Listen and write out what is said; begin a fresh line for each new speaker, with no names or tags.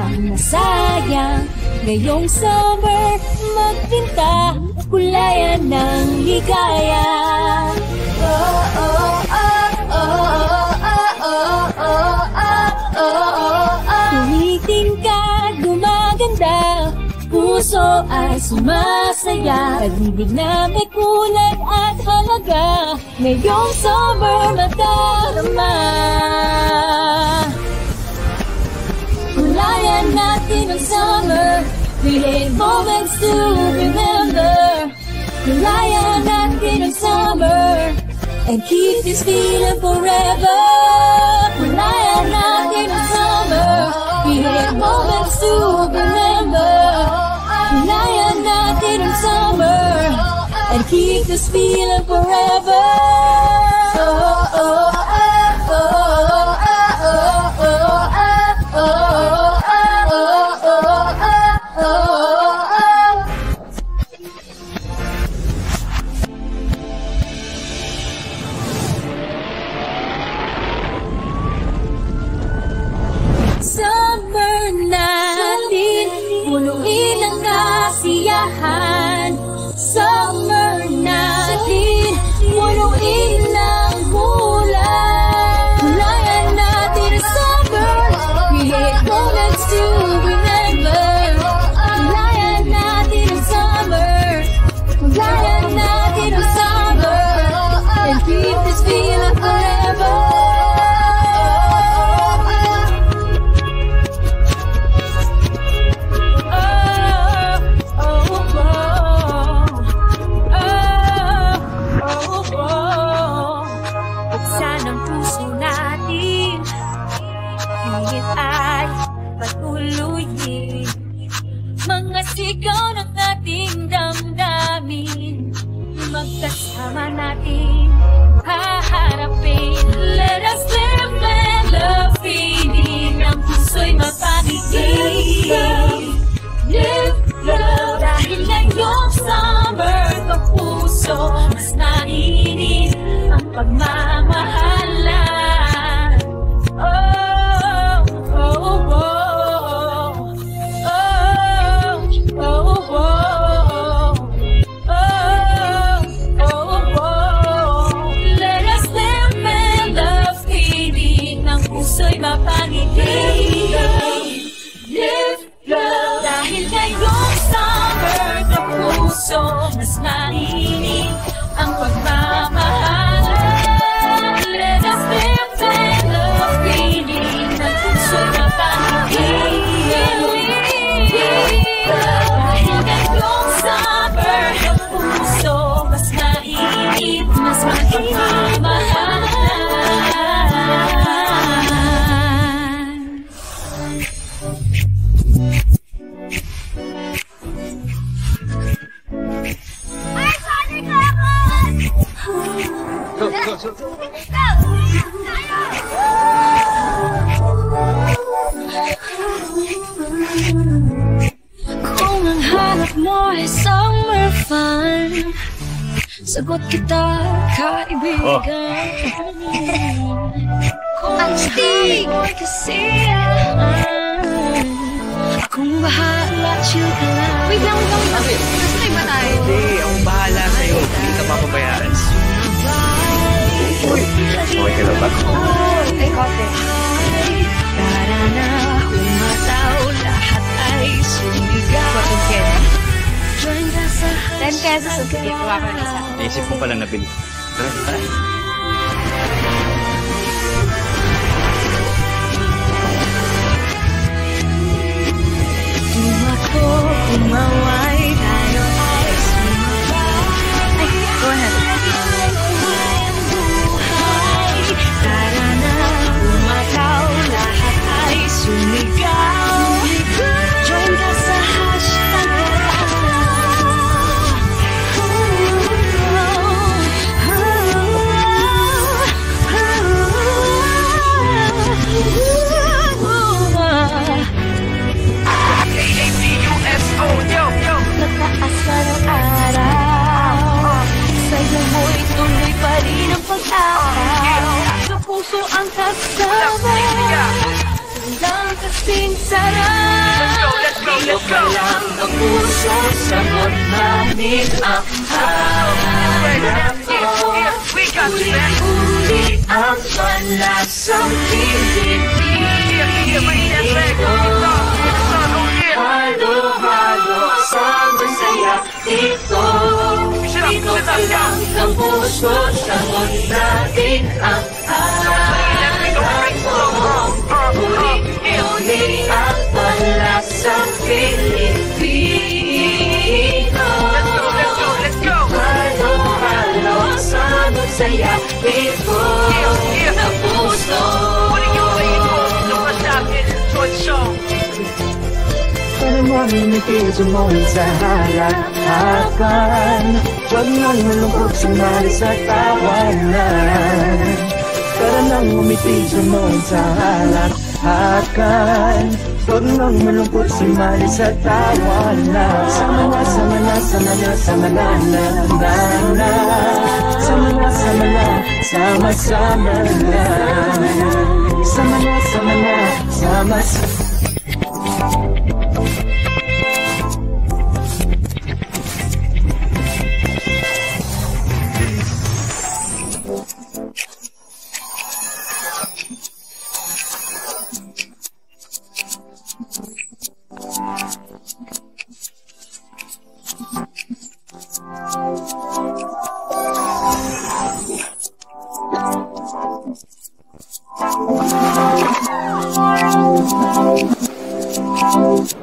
ang nasayang. Ngayong summer, magpinta, kulayan ng ligaya. Oh, oh, oh, oh, oh, oh, oh, oh, oh, oh. Tumiting ka, gumaganda, puso ay sumasaya. Pag-ibig na may kulay at halaga, ngayong summer madarama. Kulayan natin ang summer, create moments to remember. Kulayan natin ang summer, and keep this feeling forever. Kulayan natin ang summer, create moments to remember. Kulayan natin ang summer, and keep this feeling forever. Oh, oh, oh, oh, oh, oh, oh, oh. Summer natin, punuin ang kasiyahan. Summer natin, punuin ng bulan. Kulayan natin ang summer, create moments to remember. Kulayan natin ang summer, kulayan natin ang summer, and keep this feeling forever. Ay patuloyin mga sigaw ng ating damdamin, magkasama natin haharapin. Let us live and love, feeling ang puso'y mapangiging. Live love, dahil ngayong summer kapuso, mas mainit ang pagmamahalan. Mas mainit ang pagmamahalan. Let us live and love, feeling ng puso'y mapangiging. Dahil ngayong summer, ang puso mas mainit, mas magpapamahalan. Kung ang hanap mo ay summer fun, sagot kita, kaibigan. Kung ang hanap mo ay kasiyahan, akong bahala, chill ka lang. Wait lang. Nasaan ba tayo?
Hindi, akong bahala sa'yo. Hindi ka mapabayaan. Uy, okay ka na ba?
Ay, kote. Tara na, humataw, lahat ay sumigaw. 10 pesos ang ticket.
Naisip ko pala nabili. Tara.
Tumakbo, kumaway, tayo ay sumigaw. Ay, go ahead. Tara na, humataw, lahat ay sumigaw. Join ka sa hashtag. Nagkaasar ang araw, sa'yo mo'y tuloy pa rin ang pag-araw. Sa puso ang kasama, walang kasing sarap.
let's go. Ang puso, sagot namin ang hanap ko. Uli ang malasang pinipili ko. Halo-halo sa masaya ito. Ito pa lang ang puso, sagot natin ang hanap ko. Uli ang malasang Pilipino. Halo-halo sa masaya ito na puso. Para mamimigay mo sa harapan. Huwag nang malungkot sumali sa tawanan. Para nang umiti mo sa harapan. Huwag nang malungkot sumali sa tawanan. Sama na, sama na, sama na, sama na, na, na, na. Sama na, sama na, sama-sama na. Sama na, sama na, sama-sama.
Thank you.